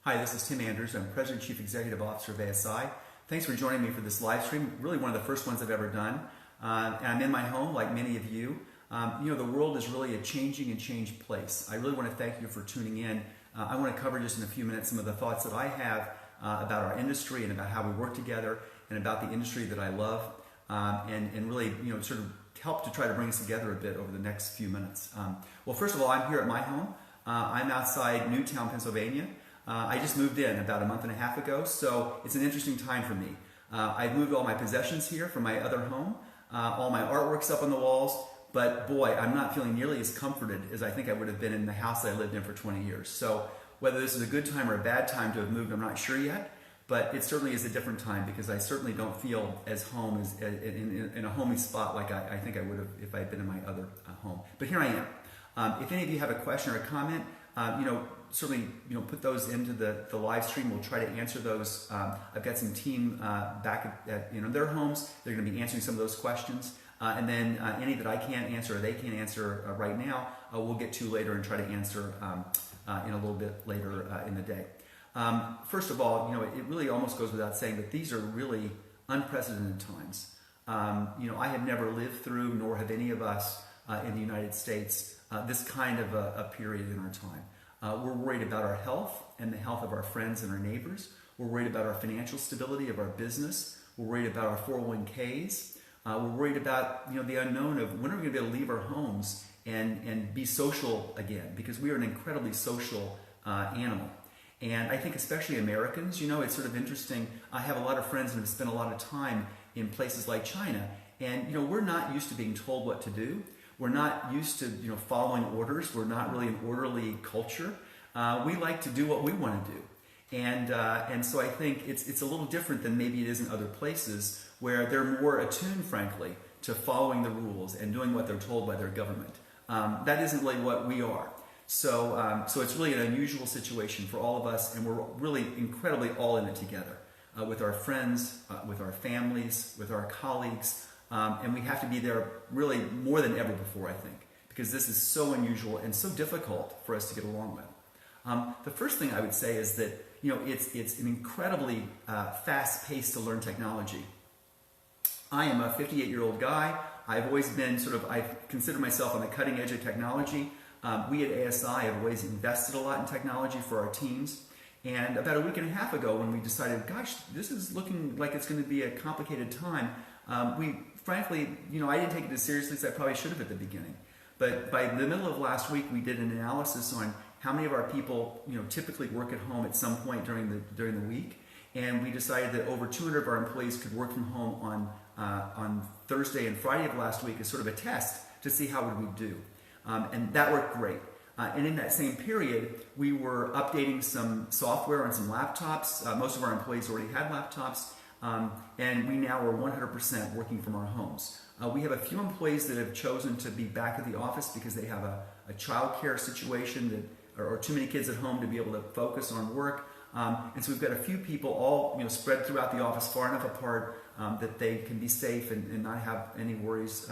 Hi, this is Tim Andrews. I'm President and Chief Executive Officer of ASI. Thanks for joining me for this live stream, really one of the first ones I've ever done. And I'm in my home, like many of you. The world is really a changing and changed place. I really want to thank you for tuning in. I want to cover just in a few minutes some of the thoughts that I have about our industry and about how we work together and about the industry that I love and really, sort of help to try to bring us together a bit over the next few minutes. Well, first of all, I'm here at my home. I'm outside Newtown, Pennsylvania. I just moved in about a month and a half ago, so it's an interesting time for me. I've moved all my possessions here from my other home. All my artwork's up on the walls, but boy, I'm not feeling nearly as comforted as I think I would have been in the house I lived in for 20 years. So whether this is a good time or a bad time to have moved, I'm not sure yet, but it certainly is a different time because I certainly don't feel as home as in a homey spot like I think I would have if I had been in my other home. But here I am. If any of you have a question or a comment, certainly put those into the live stream. We'll try to answer those. I've got some team back at their homes. They're going to be answering some of those questions. And then any that I can't answer or they can't answer right now, we'll get to later and try to answer in a little bit later in the day. First of all, it really almost goes without saying that these are really unprecedented times. I have never lived through, nor have any of us in the United States, this kind of a period in our time. We're worried about our health and the health of our friends and our neighbors. We're worried about our financial stability of our business. We're worried about our 401ks. We're worried about the unknown of when are we going to be able to leave our homes and be social again, because we are an incredibly social animal. And I think especially Americans, it's sort of interesting. I have a lot of friends and have spent a lot of time in places like China, and we're not used to being told what to do. We're not used to following orders. We're not really an orderly culture. We like to do what we want to do, and so I think it's a little different than maybe it is in other places where they're more attuned, frankly, to following the rules and doing what they're told by their government. That isn't really what we are. So it's really an unusual situation for all of us, and we're really incredibly all in it together with our friends, with our families, with our colleagues. And we have to be there really more than ever before, I think, because this is so unusual and so difficult for us to get along with. The first thing I would say is that it's an incredibly fast pace to learn technology. I am a 58-year-old guy. I've always been I consider myself on the cutting edge of technology. We at ASI have always invested a lot in technology for our teams. And about a week and a half ago, when we decided, gosh, this is looking like it's going to be a complicated time, frankly, I didn't take it as seriously as I probably should have at the beginning. But by the middle of last week, we did an analysis on how many of our people, typically work at home at some point during the week, and we decided that over 200 of our employees could work from home on Thursday and Friday of last week as sort of a test to see how would we do, and that worked great. And in that same period, we were updating some software on some laptops. Most of our employees already had laptops. And we now are 100% working from our homes. We have a few employees that have chosen to be back at the office because they have a child care situation or too many kids at home to be able to focus on work. And so we've got a few people all spread throughout the office far enough apart that they can be safe and not have any worries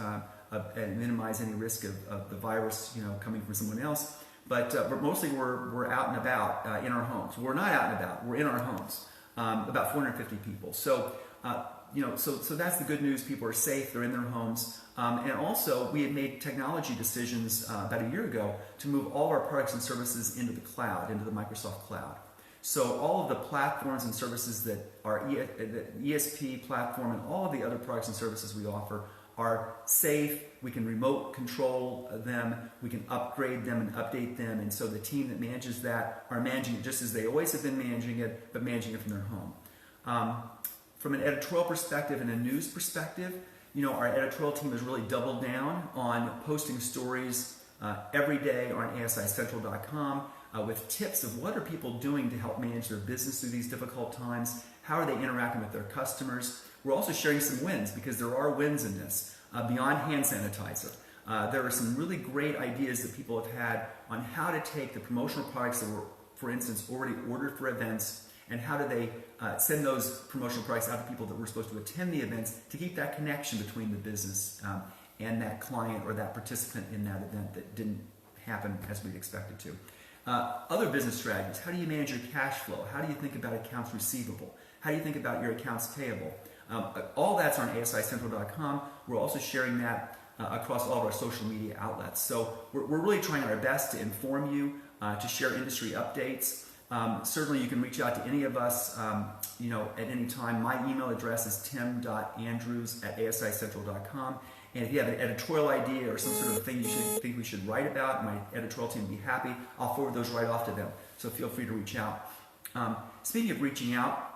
and minimize any risk of the virus coming from someone else. But mostly we're out and about in our homes. We're not out and about. We're in our homes. About 450 people. So that's the good news. People are safe. They're in their homes. And also, we had made technology decisions about a year ago to move all of our products and services into the cloud, into the Microsoft cloud. So all of the platforms and services that are the ESP platform and all of the other products and services we offer are safe. We can remote control them. We can upgrade them and update them. And so the team that manages that are managing it just as they always have been managing it, but managing it from their home. From an editorial perspective and a news perspective, our editorial team has really doubled down on posting stories every day on ASICentral.com with tips of what are people doing to help manage their business through these difficult times. How are they interacting with their customers? We're also sharing some wins because there are wins in this. Beyond hand sanitizer, there are some really great ideas that people have had on how to take the promotional products that were, for instance, already ordered for events, and how do they send those promotional products out to people that were supposed to attend the events to keep that connection between the business and that client or that participant in that event that didn't happen as we'd expected to. Other business strategies. How do you manage your cash flow? How do you think about accounts receivable? How do you think about your accounts payable? All that's on asicentral.com. We're also sharing that across all of our social media outlets. So we're really trying our best to inform you, to share industry updates. Certainly you can reach out to any of us at any time. My email address is tim.andrews@asicentral.com. And if you have an editorial idea or some sort of thing you think we should write about, my editorial team will be happy. I'll forward those right off to them. So feel free to reach out. Speaking of reaching out,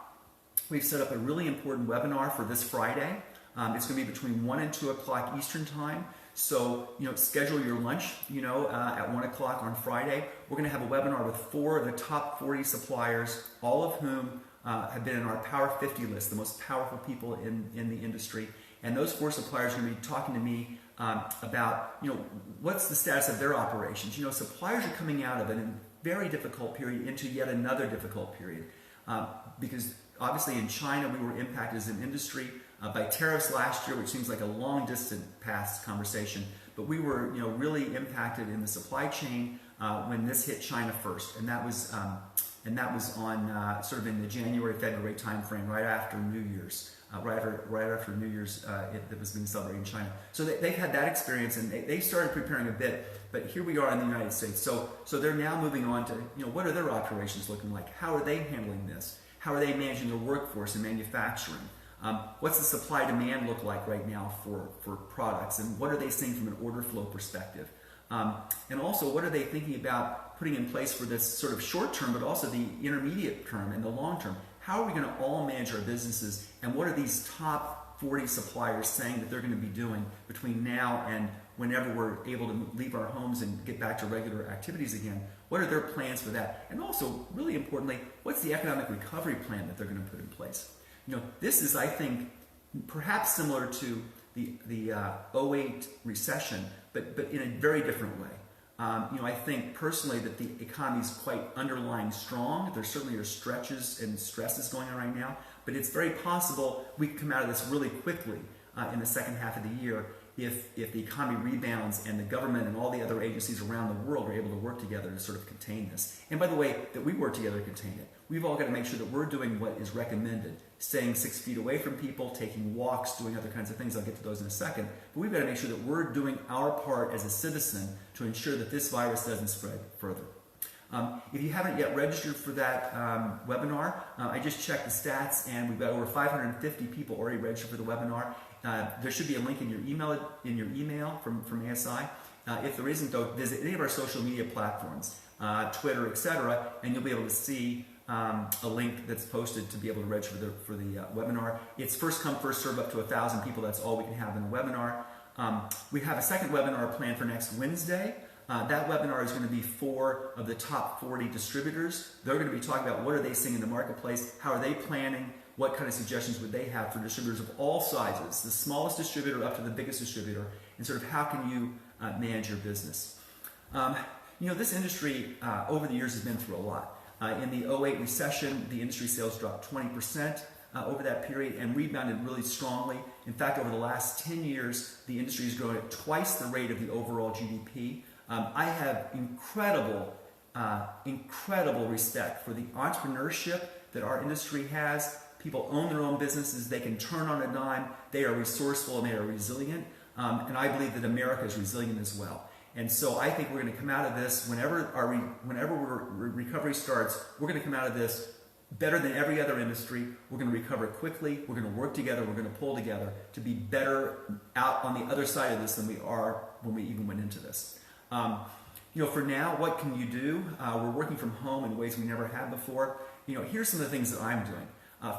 we've set up a really important webinar for this Friday. It's going to be between 1 and 2 o'clock Eastern Time. So, schedule your lunch, at 1 o'clock on Friday. We're going to have a webinar with 4 of the top 40 suppliers, all of whom have been in our Power 50 list, the most powerful people in the industry. And those 4 suppliers are going to be talking to me about, what's the status of their operations. Suppliers are coming out of a very difficult period into yet another difficult period. Because obviously in China, we were impacted as an industry by tariffs last year, which seems like a long distant past conversation. But we were, really impacted in the supply chain when this hit China first. And that was on sort of in the January, February timeframe, right after New Year's. Right after New Year's that was being celebrated in China. So they've had that experience, and they started preparing a bit, but here we are in the United States. So they're now moving on to, what are their operations looking like? How are they handling this? How are they managing their workforce and manufacturing? What's the supply-demand look like right now for products? And what are they seeing from an order flow perspective? And also, what are they thinking about putting in place for this sort of short term, but also the intermediate term and the long term? How are we going to all manage our businesses, and what are these top 40 suppliers saying that they're going to be doing between now and whenever we're able to leave our homes and get back to regular activities again? What are their plans for that? And also, really importantly, what's the economic recovery plan that they're going to put in place? This is, I think, perhaps similar to the 08 recession, but in a very different way. I think personally that the economy is quite underlying strong. There certainly are stretches and stresses going on right now, but it's very possible we can come out of this really quickly in the second half of the year if the economy rebounds and the government and all the other agencies around the world are able to work together to sort of contain this. And by the way, that we work together to contain it. We've all got to make sure that we're doing what is recommended, staying 6 feet away from people, taking walks, doing other kinds of things. I'll get to those in a second. But we've got to make sure that we're doing our part as a citizen to ensure that this virus doesn't spread further. If you haven't yet registered for that webinar, I just checked the stats, and we've got over 550 people already registered for the webinar. There should be a link in your email from ASI. If there isn't, though, visit any of our social media platforms, Twitter, etc., and you'll be able to see a link that's posted to be able to register for the webinar. It's first come, first serve up to 1,000 people. That's all we can have in a webinar. We have a second webinar planned for next Wednesday. That webinar is going to be 4 of the top 40 distributors. They're going to be talking about what are they seeing in the marketplace, how are they planning, what kind of suggestions would they have for distributors of all sizes, the smallest distributor up to the biggest distributor, and sort of how can you manage your business. This industry over the years has been through a lot. In the 08 recession, the industry sales dropped 20% over that period and rebounded really strongly. In fact, over the last 10 years, the industry has grown at twice the rate of the overall GDP. I have incredible respect for the entrepreneurship that our industry has. People own their own businesses. They can turn on a dime. They are resourceful and they are resilient. And I believe that America is resilient as well. And so I think we're going to come out of this, whenever recovery starts, we're going to come out of this better than every other industry. We're going to recover quickly. We're going to work together. We're going to pull together to be better out on the other side of this than we are when we even went into this. For now, what can you do? We're working from home in ways we never have before. Here's some of the things that I'm doing.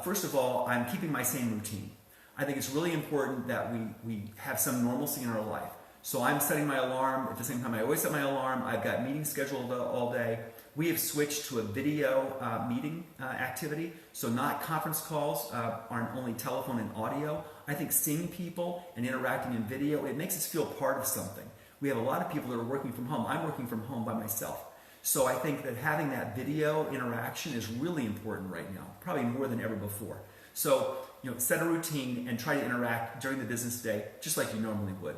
First of all, I'm keeping my same routine. I think it's really important that we have some normalcy in our life. So I'm setting my alarm. At the same time, I always set my alarm. I've got meetings scheduled all day. We have switched to a video meeting activity. So not conference calls, aren't only telephone and audio. I think seeing people and interacting in video, it makes us feel part of something. We have a lot of people that are working from home. I'm working from home by myself. So I think that having that video interaction is really important right now, probably more than ever before. So, set a routine and try to interact during the business day just like you normally would.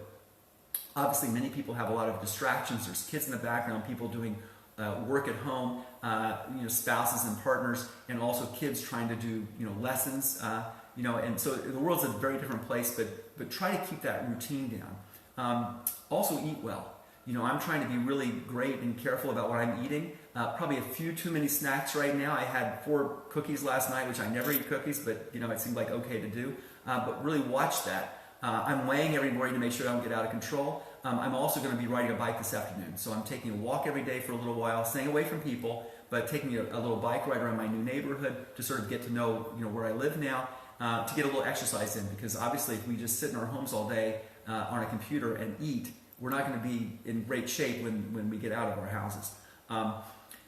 Obviously, many people have a lot of distractions. There's kids in the background, people doing work at home, spouses and partners, and also kids trying to do lessons, and so the world's a very different place. But try to keep that routine down. Also eat well. I'm trying to be really great and careful about what I'm eating. Probably a few too many snacks right now. I had 4 cookies last night, which I never eat cookies, but it seemed like okay to do. But really watch that. I'm weighing every morning to make sure I don't get out of control. I'm also going to be riding a bike this afternoon. So I'm taking a walk every day for a little while, staying away from people, but taking a little bike ride around my new neighborhood to sort of get to know where I live now, to get a little exercise in. Because obviously if we just sit in our homes all day on a computer and eat, we're not going to be in great shape when we get out of our houses.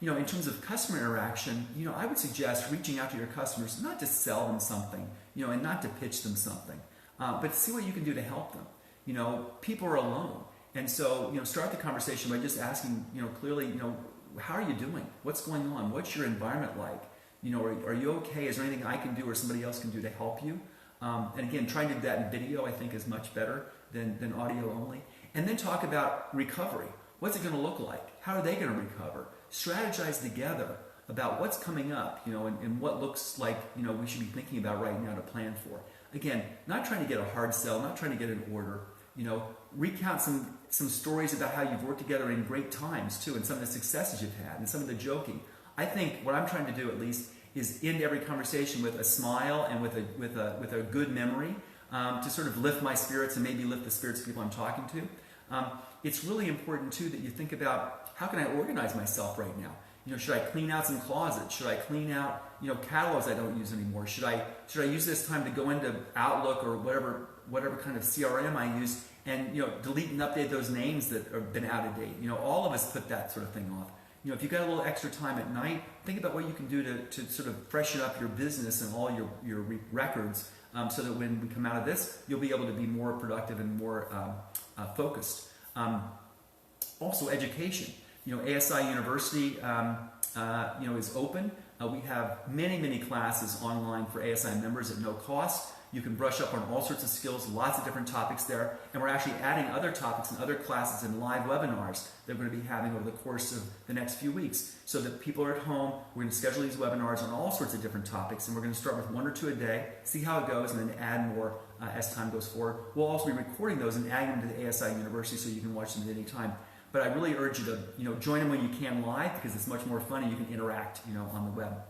In terms of customer interaction, I would suggest reaching out to your customers, not to sell them something, and not to pitch them something, but to see what you can do to help them. People are alone. And so, start the conversation by just asking, clearly, how are you doing? What's going on? What's your environment like? Are you okay? Is there anything I can do or somebody else can do to help you? And again, trying to do that in video, I think, is much better than audio only. And then talk about recovery. What's it going to look like? How are they going to recover? Strategize together about what's coming up, and what looks like, we should be thinking about right now to plan for. Again, not trying to get a hard sell, not trying to get an order. Recount some stories about how you've worked together in great times too, and some of the successes you've had, and some of the joking. I think what I'm trying to do, at least, is end every conversation with a smile and with a good memory, to sort of lift my spirits and maybe lift the spirits of people I'm talking to. It's really important too that you think about, how can I organize myself right now? Should I clean out some closets? Should I clean out catalogs I don't use anymore? Should I use this time to go into Outlook or whatever kind of CRM I use and delete and update those names that have been out of date? All of us put that sort of thing off. If you've got a little extra time at night, think about what you can do to sort of freshen up your business and all your records, so that when we come out of this, you'll be able to be more productive and more focused. Also, education. ASI University, is open. We have many classes online for ASI members at no cost. You can brush up on all sorts of skills, lots of different topics there, and we're actually adding other topics and other classes and live webinars that we're going to be having over the course of the next few weeks, so that people are at home. We're going to schedule these webinars on all sorts of different topics, and we're going to start with 1 or 2 a day, see how it goes, and then add more as time goes forward. We'll also be recording those and adding them to the ASI University so you can watch them at any time. But I really urge you to join them when you can live, because it's much more fun and you can interact on the web.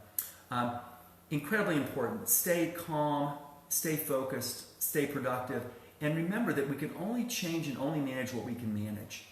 Incredibly important. Stay calm, stay focused, stay productive, and remember that we can only change and only manage what we can manage.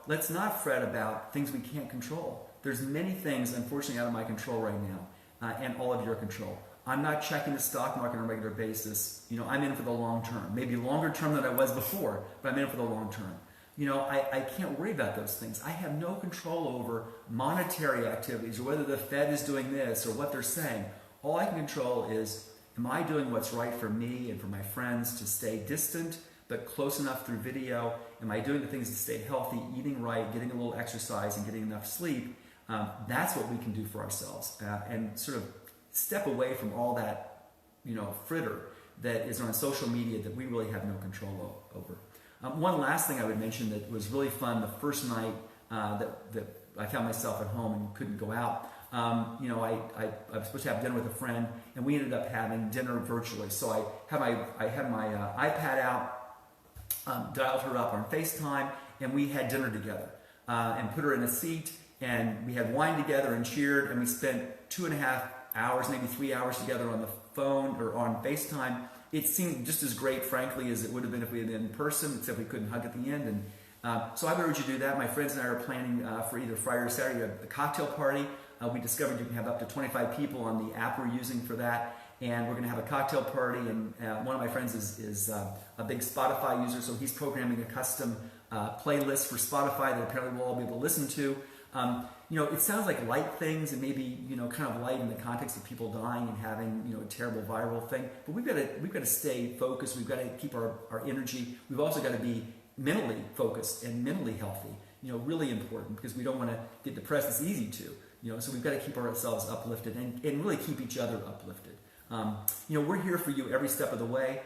Let's not fret about things we can't control. There's many things, unfortunately, out of my control right now, and all of your control. I'm not checking the stock market on a regular basis. I'm in for the long term. Maybe longer term than I was before, but I'm in for the long term. I can't worry about those things. I have no control over monetary activities or whether the Fed is doing this or what they're saying. All I can control is, am I doing what's right for me and for my friends to stay distant but close enough through video? Am I doing the things to stay healthy, eating right, getting a little exercise, and getting enough sleep? That's what we can do for ourselves, and sort of step away from all that, fritter that is on social media that we really have no control over. One last thing I would mention that was really fun the first night that I found myself at home and couldn't go out. I was supposed to have dinner with a friend, and we ended up having dinner virtually. So I had my iPad out, dialed her up on FaceTime, and we had dinner together, and put her in a seat, and we had wine together and cheered, and we spent 2.5 hours, maybe 3 hours together on the phone or on FaceTime. It seemed just as great, frankly, as it would have been if we had been in person, except we couldn't hug at the end. And so I would urge you to do that. My friends and I are planning for either Friday or Saturday a cocktail party. We discovered you can have up to 25 people on the app we're using for that. And we're going to have a cocktail party. And one of my friends is a big Spotify user, so he's programming a custom playlist for Spotify that apparently we'll all be able to listen to. It sounds like light things and maybe, kind of light in the context of people dying and having, a terrible viral thing. But we've got to stay focused. We've got to keep our energy. We've also got to be mentally focused and mentally healthy. Really important, because we don't want to get depressed. It's easy to, so we've got to keep ourselves uplifted and really keep each other uplifted. We're here for you every step of the way.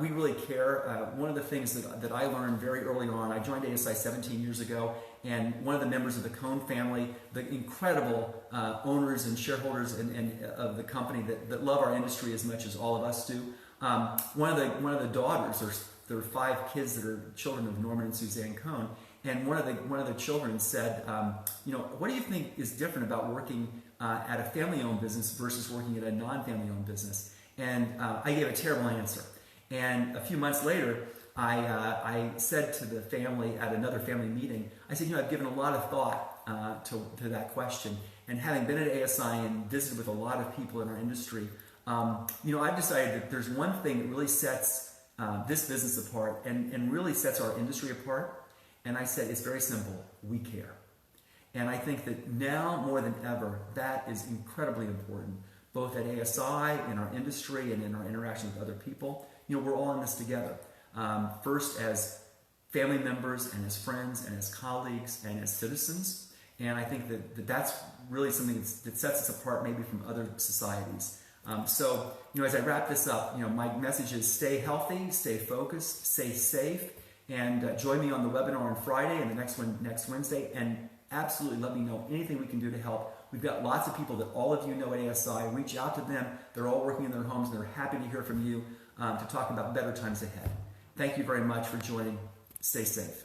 We really care. One of the things that I learned very early on, I joined ASI 17 years ago, and one of the members of the Cohn family, the incredible owners and shareholders of the company that love our industry as much as all of us do. One of the daughters, there are 5 kids that are children of Norman and Suzanne Cohn, and one of the children said, what do you think is different about working at a family-owned business versus working at a non-family-owned business? And I gave a terrible answer. And a few months later, I said to the family at another family meeting, I said, I've given a lot of thought to that question. And having been at ASI and visited with a lot of people in our industry, I've decided that there's one thing that really sets this business apart and really sets our industry apart. And I said, it's very simple. We care. And I think that now more than ever, that is incredibly important, both at ASI, in our industry, and in our interaction with other people. We're all in this together. First as family members and as friends and as colleagues and as citizens. And I think that that's really something that sets us apart maybe from other societies. So as I wrap this up, my message is stay healthy, stay focused, stay safe, and join me on the webinar on Friday and the next one next Wednesday. And absolutely let me know anything we can do to help. We've got lots of people that all of you know at ASI. Reach out to them. They're all working in their homes, and they're happy to hear from you to talk about better times ahead. Thank you very much for joining. Stay safe.